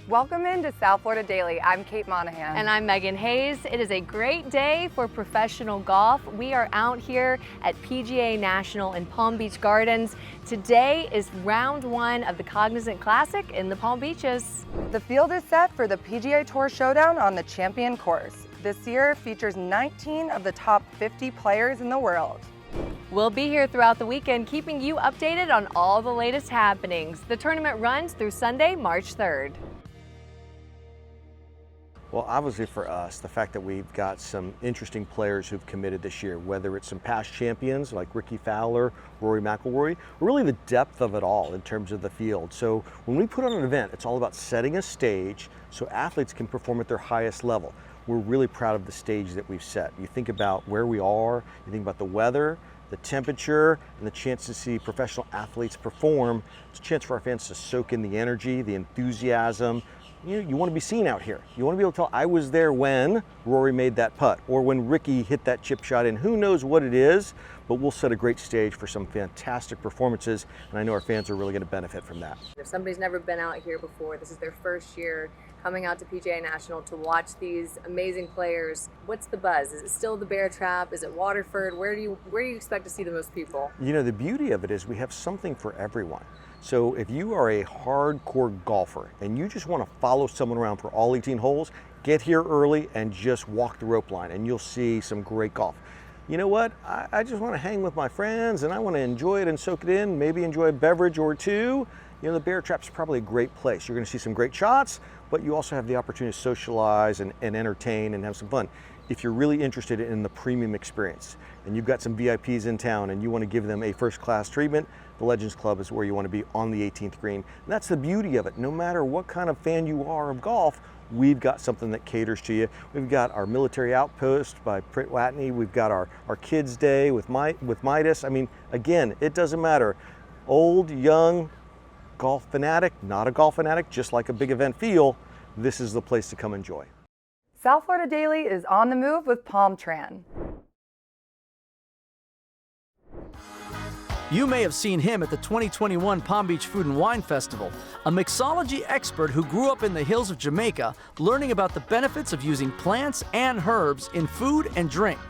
Welcome into South Florida Daily. I'm Kate Monahan. And I'm Megan Hayes. It is a great day for professional golf. We are out here at PGA National in Palm Beach Gardens. Today is round one of the Cognizant Classic in the Palm Beaches. The field is set for the PGA Tour Showdown on the Champion Course. This year features 19 of the top 50 players in the world. We'll be here throughout the weekend, keeping you updated on all the latest happenings. The tournament runs through Sunday, March 3rd. Well, obviously for us, the fact that we've got some interesting players who've committed this year, whether it's some past champions like Rickie Fowler, Rory McIlroy, or really the depth of it all in terms of the field. So when we put on an event, it's all about setting a stage so athletes can perform at their highest level. We're really proud of the stage that we've set. You think about where we are, you think about the weather, the temperature, and the chance to see professional athletes perform. It's a chance for our fans to soak in the energy, the enthusiasm. You want to be seen out here. You want to be able to tell, I was there when Rory made that putt or when Rickie hit that chip shot in. Who knows what it is, but we'll set a great stage for some fantastic performances, and I know our fans are really going to benefit from that. If somebody's never been out here before, this is their first year coming out to PGA National to watch these amazing players. What's the buzz? Is it still the Bear Trap? Is it Waterford? Where do you expect to see the most people? You know, the beauty of it is we have something for everyone. So if you are a hardcore golfer and you just want to follow someone around for all 18 holes, get here early and just walk the rope line and you'll see some great golf. You know what? I just want to hang with my friends and I want to enjoy it and soak it in, maybe enjoy a beverage or two. You know, the Bear Trap's probably a great place. You're going to see some great shots, but you also have the opportunity to socialize and entertain and have some fun. If you're really interested in the premium experience and you've got some VIPs in town and you want to give them a first-class treatment, the Legends Club is where you want to be on the 18th green. And that's the beauty of it. No matter what kind of fan you are of golf, we've got something that caters to you. We've got our military outpost by Prit Watney. We've got our Kids Day with Midas. I mean, again, it doesn't matter. Old, young, golf fanatic, not a golf fanatic, just like a big event feel, this is the place to come enjoy. South Florida Daily is on the move with Palm Tran. You may have seen him at the 2021 Palm Beach Food and Wine Festival, a mixology expert who grew up in the hills of Jamaica, learning about the benefits of using plants and herbs in food and drink.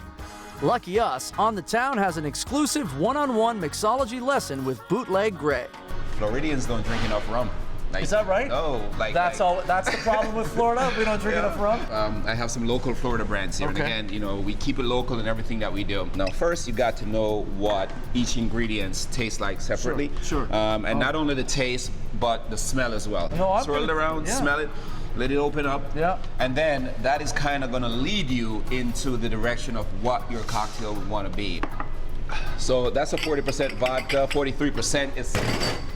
Lucky us, On the Town has an exclusive one-on-one mixology lesson with Bootleg Greg. Floridians don't drink enough rum. Is that right? No, that's the problem with Florida. We don't drink enough rum. I have some local Florida brands here, Okay. and again, we keep it local in everything that we do. Now, first, you got to know what each ingredients taste like separately. Sure. And not only the taste, but the smell as well. No, Swirl it around, smell it. Let it open up. Yeah. And then that is kind of going to lead you into the direction of what your cocktail would want to be. So that's a 40% vodka, 43%. It's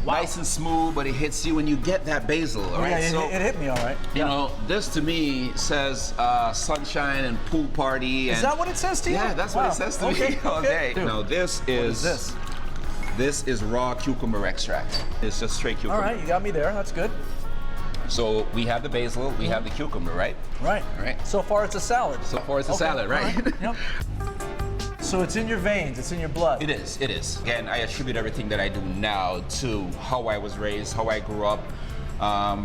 nice and smooth, but it hits you when you get that basil, all right? Yeah, it hit me all right. You know, this to me says sunshine and pool party. Is that what it says to you? Yeah, that's what it says to me all day. Dude, No, this is this? This is raw cucumber extract. It's just straight cucumber. All right, you got me there. That's good. So we have the basil, we have the cucumber, right? Right. All right. So far, it's a salad. So far, it's a salad, right? All right. Yep. So it's in your veins, it's in your blood. It is, it is. Again, I attribute everything that I do now to how I was raised, how I grew up.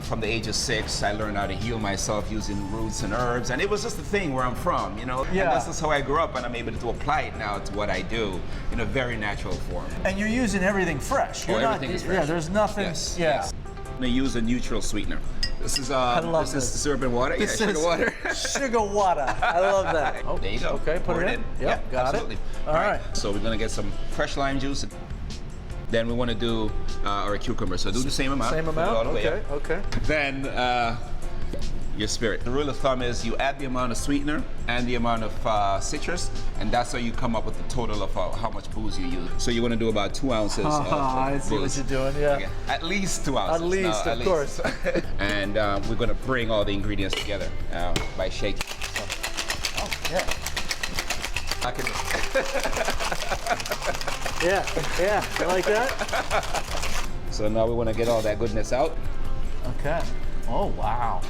From the age of 6, I learned how to heal myself using roots and herbs, and it was just the thing where I'm from, you know? Yeah. And this is how I grew up, and I'm able to apply it now to what I do in a very natural form. And you're using everything fresh. You're Everything is fresh. Yeah, there's nothing. Yes, Yeah. yes. I'm gonna use a neutral sweetener. This is love this is this. syrup and water. This yeah, is sugar water. Sugar water. I love that. Oh, There you go. Okay, put Pour it in. Yep, Yeah, got absolutely. it. All All right. right. So we're gonna get some fresh lime juice. Then we want to do our cucumber. So do the same amount. Same Put it amount? all the way Okay, up. okay. Then your spirit. The rule of thumb is you add the amount of sweetener and the amount of citrus, and that's how you come up with the total of how much booze you use. So you want to do about 2 ounces of I see what booze. you're doing, yeah. Okay. At least 2 ounces. At least, No, of course. And we're going to bring all the ingredients together by shaking. Oh, yeah. I can Yeah, I like that. So now we want to get all that goodness out. Okay. Oh, wow.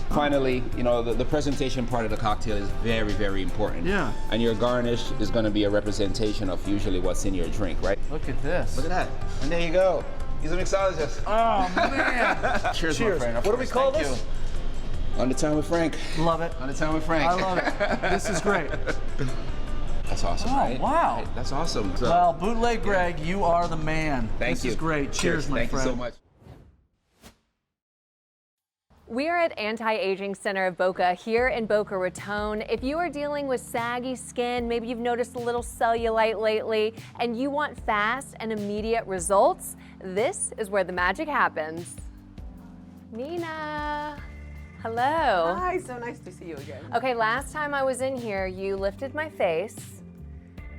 Finally, you know, the presentation part of the cocktail is very, very important. Yeah. And your garnish is going to be a representation of usually what's in your drink, right? Look at this. Look at that. And there you go. He's a mixologist. Oh, man. Cheers, Cheers. my friend. Of What do we course. call Thank this? you. On the Time with Frank. Love it. On the Time with Frank. I love it. This is great. That's awesome, Oh, right? wow. Right, that's awesome. So, Well, Bootleg Greg, you are the man. thank this you. is great. Cheers, my Thank friend. you so much. We are at Anti-Aging Center of Boca here in Boca Raton. If you are dealing with saggy skin, maybe you've noticed a little cellulite lately, and you want fast and immediate results, this is where the magic happens. Nina, hello. Hi, so nice to see you again. Okay, last time I was in here, you lifted my face,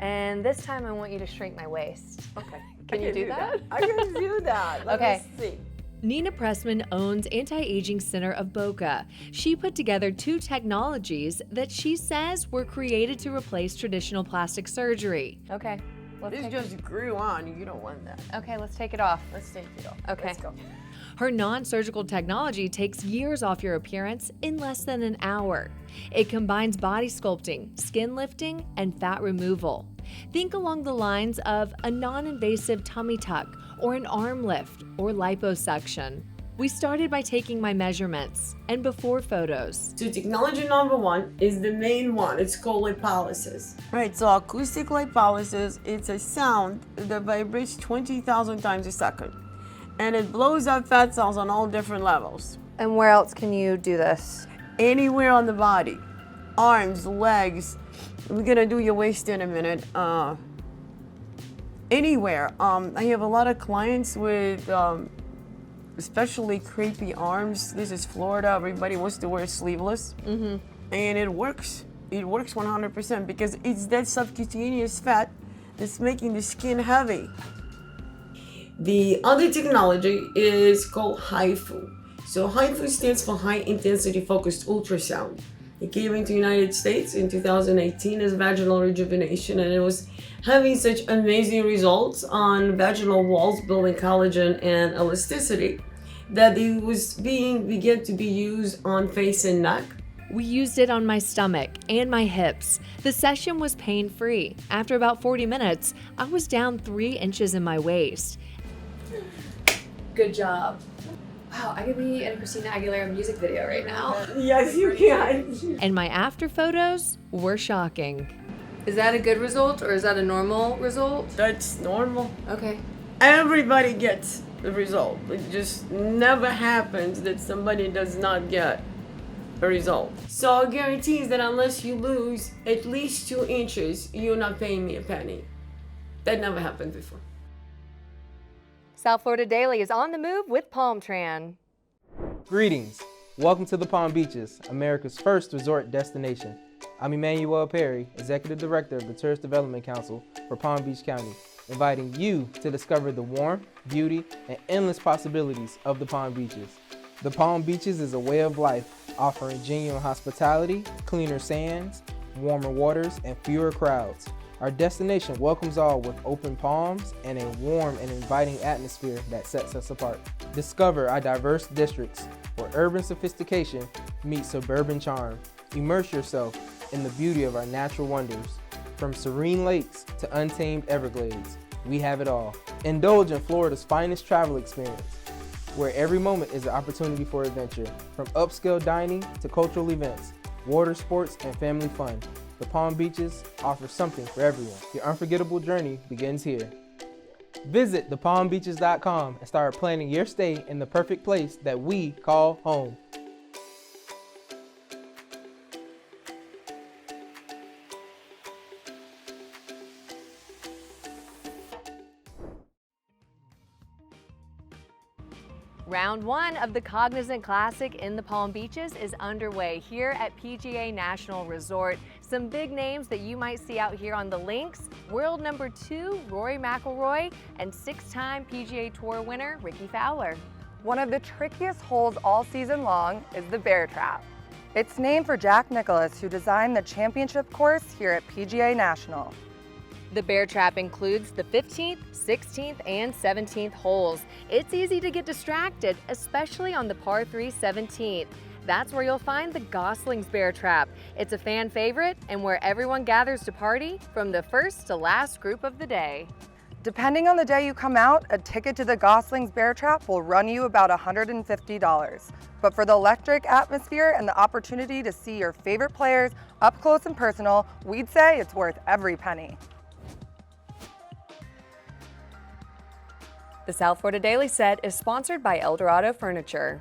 and this time I want you to shrink my waist. Okay. Can you do that? I can do that. Let Okay. me see. Nina Pressman owns Anti-Aging Center of Boca. She put together 2 technologies that she says were created to replace traditional plastic surgery. Okay, This just grew on. You don't want that. okay, let's take it off. Let's take it off. Okay. Let's go. Her non-surgical technology takes years off your appearance in less than an hour. It combines body sculpting, skin lifting, and fat removal. Think along the lines of a non-invasive tummy tuck or an arm lift or liposuction. We started by taking my measurements and before photos. So technology number 1 is the main one. It's called lipolysis. Right, so acoustic lipolysis, it's a sound that vibrates 20,000 times a second. And it blows up fat cells on all different levels. And where else can you do this? Anywhere on the body. Arms, legs. We're gonna do your waist in a minute. Anywhere. I have a lot of clients with especially creepy arms. This is Florida. Everybody wants to wear sleeveless. And it works. It works 100% because it's that subcutaneous fat that's making the skin heavy. The other technology is called HIFU. So HIFU stands for High Intensity Focused Ultrasound. It came into the United States in 2018 as vaginal rejuvenation, and it was having such amazing results on vaginal walls, building collagen and elasticity, that it was began to be used on face and neck. We used it on my stomach and my hips. The session was pain-free. After about 40 minutes, I was down 3 inches in my waist. Good job. Wow, I could be in a Christina Aguilera music video right now. Yes, you can. And my after photos were shocking. Is that a good result or is that a normal result? That's normal. Okay. Everybody gets the result. It just never happens that somebody does not get a result. So it guarantees that unless you lose at least 2 inches, you're not paying me a penny. That never happened before. South Florida Daily is on the move with Palmtran. Greetings. Welcome to the Palm Beaches, America's first resort destination. I'm Emmanuel Perry, Executive Director of the Tourist Development Council for Palm Beach County, inviting you to discover the warmth, beauty, and endless possibilities of the Palm Beaches. The Palm Beaches is a way of life, offering genuine hospitality, cleaner sands, warmer waters, and fewer crowds. Our destination welcomes all with open palms and a warm and inviting atmosphere that sets us apart. Discover our diverse districts where urban sophistication meets suburban charm. Immerse yourself in the beauty of our natural wonders. From serene lakes to untamed Everglades, we have it all. Indulge in Florida's finest travel experience, where every moment is an opportunity for adventure. From upscale dining to cultural events, water sports, and family fun, the Palm Beaches offer something for everyone. Your unforgettable journey begins here. Visit thepalmbeaches.com and start planning your stay in the perfect place that we call home. Round 1 of the Cognizant Classic in the Palm Beaches is underway here at PGA National Resort. Some big names that you might see out here on the links: world number 2, Rory McIlroy, and 6-time PGA Tour winner, Ricky Fowler. One of the trickiest holes all season long is the Bear Trap. It's named for Jack Nicklaus, who designed the championship course here at PGA National. The Bear Trap includes the 15th, 16th, and 17th holes. It's easy to get distracted, especially on the par 3 17th. That's where you'll find the Gosling's Bear Trap. It's a fan favorite and where everyone gathers to party from the first to last group of the day. Depending on the day you come out, a ticket to the Goslings Bear Trap will run you about $150. But for the electric atmosphere and the opportunity to see your favorite players up close and personal, we'd say it's worth every penny. The South Florida Daily Set is sponsored by Eldorado Furniture.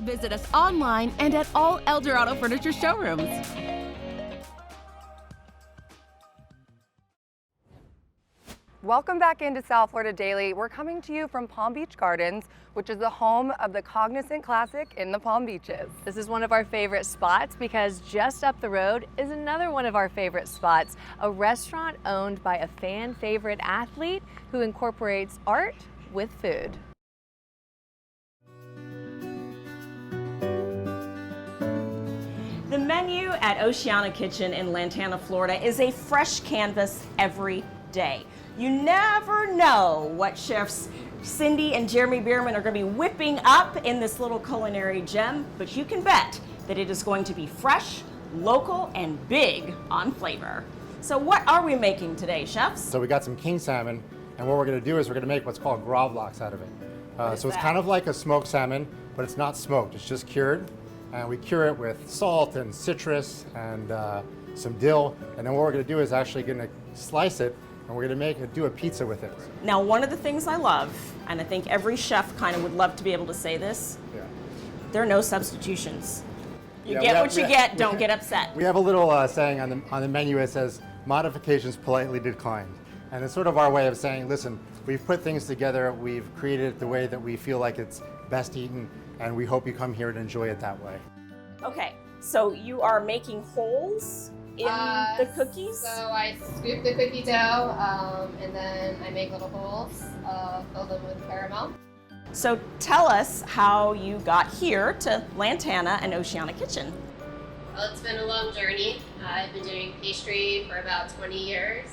Visit us online and at all Eldorado Furniture showrooms. Welcome back into South Florida Daily. We're coming to you from Palm Beach Gardens, which is the home of the Cognizant Classic in the Palm Beaches. This is one of our favorite spots because just up the road is another one of our favorite spots, a restaurant owned by a fan favorite athlete who incorporates art with food. The menu at Oceana Kitchen in Lantana, Florida is a fresh canvas every day. You never know what chefs Cindy and Jeremy Bierman are going to be whipping up in this little culinary gem, but you can bet that it is going to be fresh, local, and big on flavor. So what are we making today, chefs? So we got some king salmon, and what we're going to do is we're going to make what's called gravlax out of it. So it's kind of like a smoked salmon, but it's not smoked, it's just cured. And we cure it with salt and citrus and some dill, and then what we're going to do is actually going to slice it, and we're going to do a pizza with it. Now, one of the things I love, and I think every chef kind of would love to be able to say this, there are no substitutions. You get what you get, don't get upset. We have a little saying on the menu. It says, modifications politely declined. And it's sort of our way of saying, listen, we've put things together, we've created it the way that we feel like it's best eaten, and we hope you come here and enjoy it that way. Okay, so you are making holes in the cookies? So I scoop the cookie dough and then I make little holes, fill them with caramel. So tell us how you got here to Lantana and Oceana Kitchen. Well, it's been a long journey. I've been doing pastry for about 20 years,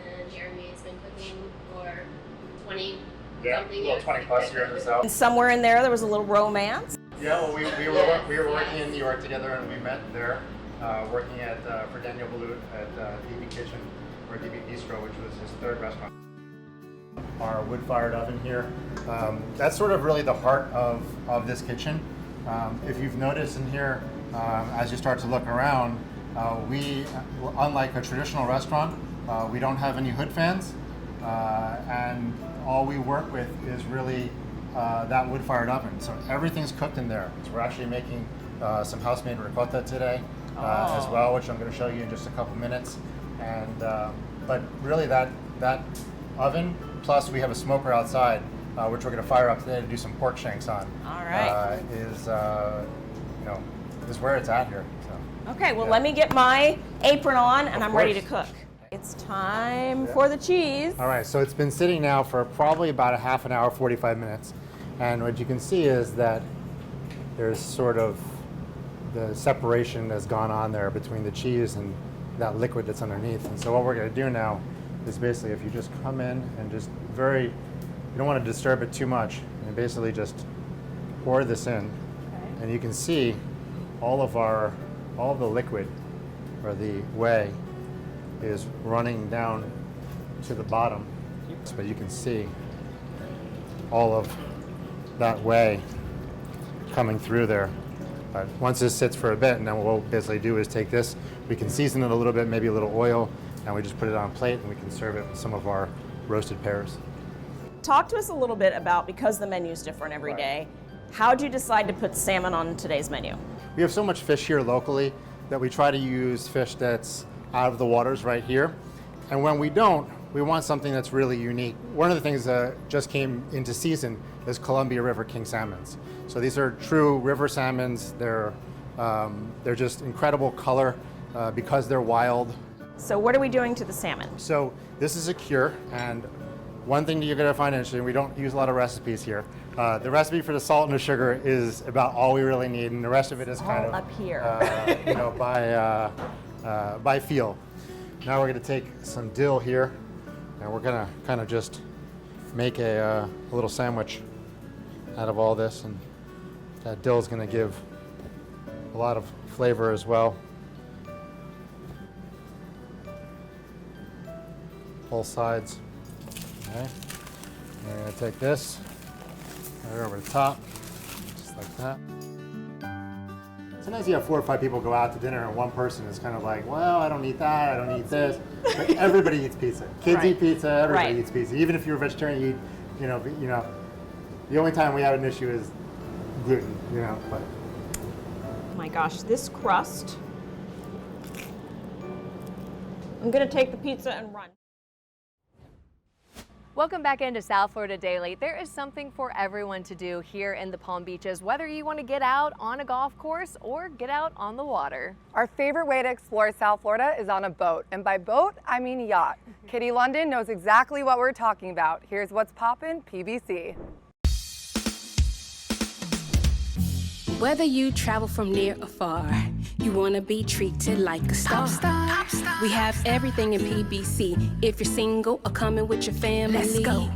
and Jeremy's been cooking for 20 something years. 20 plus years or so. And somewhere in there was a little romance. Yeah, well, we were working in New York together, and we met there, working for Daniel Balut at DB Kitchen, or DB Bistro, which was his third restaurant. Our wood-fired oven here, that's sort of really the heart of this kitchen. If you've noticed in here, as you start to look around, we, unlike a traditional restaurant, we don't have any hood fans, and all we work with is really that wood-fired oven. So everything's cooked in there. So we're actually making some house-made ricotta today as well, which I'm going to show you in just a couple minutes. And but really that oven, plus we have a smoker outside, which we're going to fire up today to do some pork shanks on. All right. Is where it's at here. So. Okay, well, let me get my apron on and I'm ready to cook. It's time for the cheese. All right, so it's been sitting now for probably about a half an hour, 45 minutes. And what you can see is that there's sort of the separation that's gone on there between the cheese and that liquid that's underneath. And so what we're going to do now is basically, if you just come in and just you don't want to disturb it too much, and basically just pour this in, and you can see all of the liquid, or the whey, is running down to the bottom. But you can see all of that whey coming through there. But once this sits for a bit, and then what we'll basically do is take this, we can season it a little bit, maybe a little oil, and we just put it on a plate and we can serve it with some of our roasted pears. Talk to us a little bit about, because the menu's different every day, how'd you decide to put salmon on today's menu? We have so much fish here locally that we try to use fish that's out of the waters right here. And when we don't, we want something that's really unique. One of the things that just came into season is Columbia River king salmons. So these are true river salmons. They're just incredible color because they're wild. So what are we doing to the salmon? So this is a cure, and one thing you're gonna find interesting, we don't use a lot of recipes here. The recipe for the salt and the sugar is about all we really need, and the rest of it is kind of up here. By feel. Now we're gonna take some dill here, and we're gonna kind of just make a little sandwich out of all this, and that dill is gonna give a lot of flavor as well. Both sides. Okay. And I'm going to take this right over the top, just like that. Sometimes you have 4 or 5 people go out to dinner and one person is kind of like, well, I don't eat that, I don't eat this. But everybody eats pizza. Kids eat pizza, everybody eats pizza. Even if you're a vegetarian, you eat, you know, the only time we have an issue is gluten, you know, but. Oh my gosh, this crust. I'm gonna take the pizza and run. Welcome back into South Florida Daily. There is something for everyone to do here in the Palm Beaches, whether you want to get out on a golf course or get out on the water. Our favorite way to explore South Florida is on a boat. And by boat, I mean yacht. Kitty London knows exactly what we're talking about. Here's what's poppin' PBC. Whether you travel from near or far, you want to be treated like a star. We have everything in PBC. If you're single or coming with your family, let's go.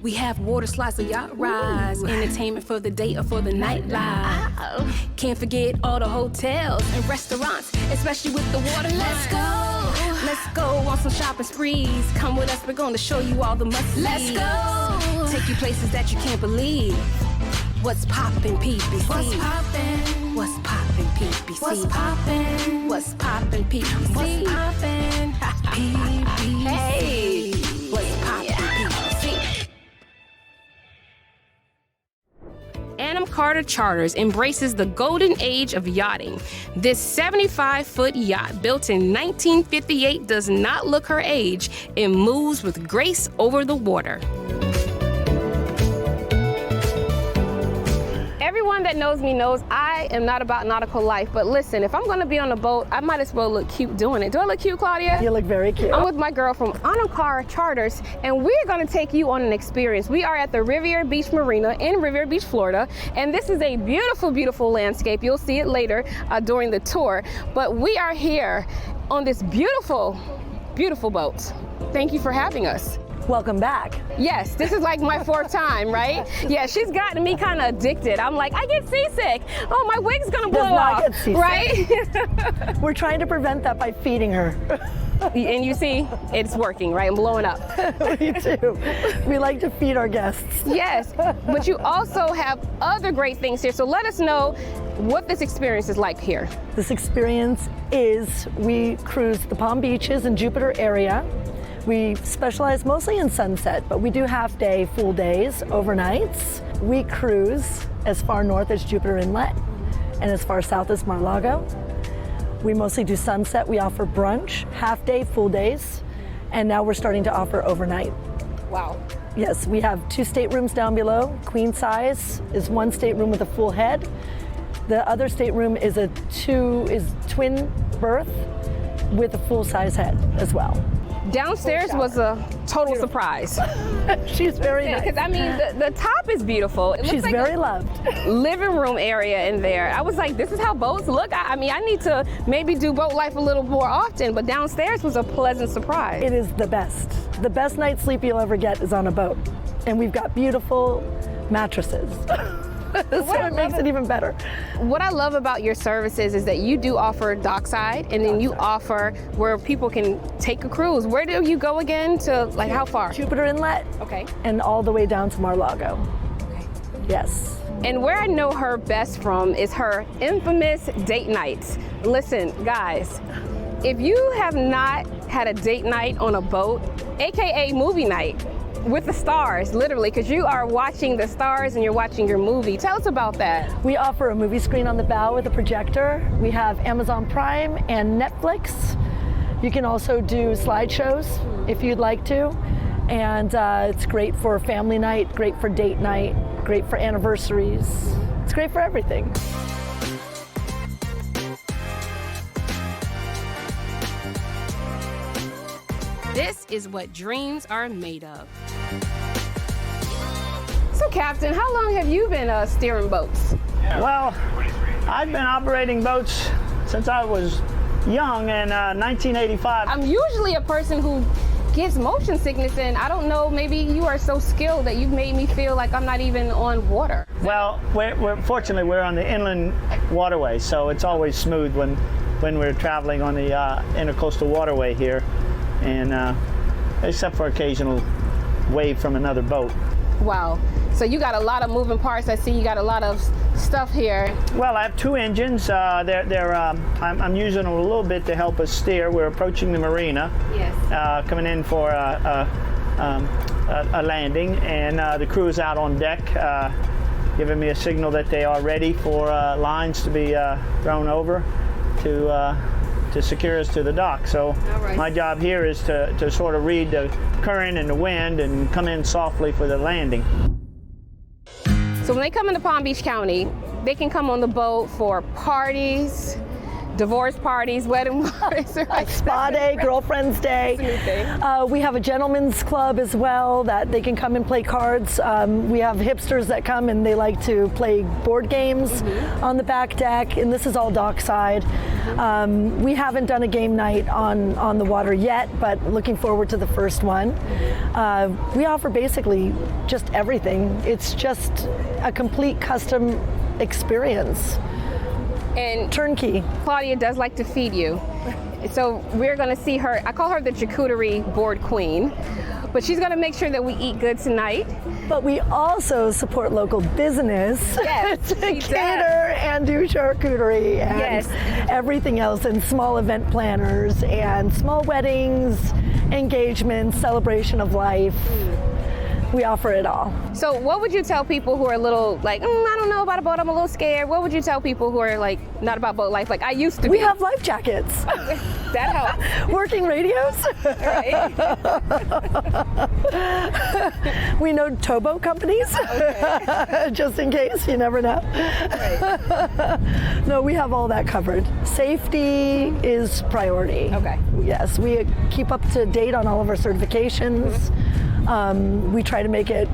We have water slides or yacht rides, entertainment for the day or for the nightlife. Can't forget all the hotels and restaurants, especially with the water. Let's go. Let's go on some shopping sprees. Come with us, we're going to show you all the must-sees. Let's go. Take you places that you can't believe. What's poppin' PBC? What's poppin'? What's poppin' PBC? What's poppin'? What's poppin' PBC? What's poppin' PBC? Hey, what's poppin' PBC? Annam Carter Charters embraces the golden age of yachting. This 75-foot yacht, built in 1958, does not look her age. It moves with grace over the water. Everyone that knows me knows I am not about nautical life, but listen, if I'm gonna be on a boat, I might as well look cute doing it. Do I look cute, Claudia? You look very cute. I'm with my girl from Annam Carter Charters, and we're gonna take you on an experience. We are at the Riviera Beach Marina in Riviera Beach, Florida, and this is a beautiful, beautiful landscape. You'll see it later during the tour, but we are here on this beautiful, beautiful boat. Thank you for having us. Welcome back. Yes, this is like my 4th time, right? Yeah, she's gotten me kind of addicted. I'm like, I get seasick. Oh, my wig's gonna blow off, right? We're trying to prevent that by feeding her. And you see, it's working, right? I'm blowing up. Me too. We like to feed our guests. Yes, but you also have other great things here. So let us know what this experience is like here. This experience is, we cruise the Palm Beaches and Jupiter area. We specialize mostly in sunset, but we do half day, full days, overnights. We cruise as far north as Jupiter Inlet and as far south as Mar-a-Lago. We mostly do sunset. We offer brunch, half day, full days, and now we're starting to offer overnight. Wow. Yes, we have 2 staterooms down below. Queen size is 1 stateroom with a full head. The other stateroom is twin berth with a full size head as well. Downstairs was a total surprise. She's very nice. Because I mean, the top is beautiful. It looks She's like very loved. Living room area in there. I was like, this is how boats look. I mean, I need to maybe do boat life a little more often, but downstairs was a pleasant surprise. It is the best. The best night's sleep you'll ever get is on a boat. And we've got beautiful mattresses. So it makes it even better. What I love about your services is that you do offer dockside, and then you offer where people can take a cruise. Where do you go again to, like, how far? Jupiter Inlet. Okay. And all the way down to Mar-a-Lago. Okay. Yes. And where I know her best from is her infamous date nights. Listen, guys, if you have not had a date night on a boat, AKA movie night, with the stars, literally, because you are watching the stars and you're watching your movie. Tell us about that. We offer a movie screen on the bow with a projector. We have Amazon Prime and Netflix. You can also do slideshows if you'd like to. And it's great for family night, great for date night, great for anniversaries. It's great for everything. This is what dreams are made of. So, Captain, how long have you been steering boats? Well, I've been operating boats since I was young in 1985. I'm usually a person who gets motion sickness, and I don't know, maybe you are so skilled that you've made me feel like I'm not even on water. Well, fortunately, we're on the inland waterway, so it's always smooth when we're traveling on the intercoastal waterway here, and except for occasional wave from another boat. Wow. So you got a lot of moving parts. I see you got a lot of stuff here. Well, I have 2 engines. I'm using them a little bit to help us steer. We're approaching the marina. Yes. Coming in for a landing, and the crew is out on deck, giving me a signal that they are ready for lines to be thrown over to secure us to the dock. So my job here is to sort of read the current and the wind and come in softly for the landing. So when they come into Palm Beach County, they can come on the boat for parties, divorce parties, wedding parties, right? Spa day, girlfriend's day. We have a gentleman's club as well that they can come and play cards. We have hipsters that come and they like to play board games on the back deck, and this is all dockside. We haven't done a game night on the water yet, but looking forward to the first one. We offer basically just everything. It's just a complete custom experience. And turnkey. Claudia does like to feed you. So we're gonna see her, I call her the charcuterie board queen, but she's gonna make sure that we eat good tonight. But we also support local business to cater and do charcuterie and everything else, and small event planners and small weddings, engagements, celebration of life. We offer it all. So what would you tell people who are a little like, I don't know about a boat, I'm a little scared. What would you tell people who are like, not about boat life, like I used to be? We have life jackets. That helps. Working radios. Right. We know towboat companies, just in case, you never know. Right. No, we have all that covered. Safety is priority. Okay. Yes, we keep up to date on all of our certifications. We try to make it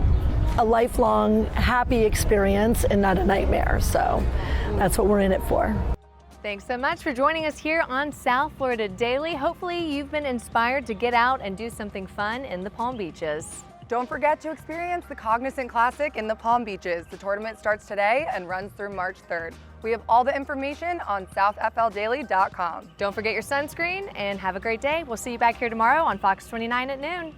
a lifelong happy experience and not a nightmare. So that's what we're in it for. Thanks so much for joining us here on South Florida Daily. Hopefully you've been inspired to get out and do something fun in the Palm Beaches. Don't forget to experience the Cognizant Classic in the Palm Beaches. The tournament starts today and runs through March 3rd. We have all the information on southfldaily.com. Don't forget your sunscreen and have a great day. We'll see you back here tomorrow on Fox 29 at noon.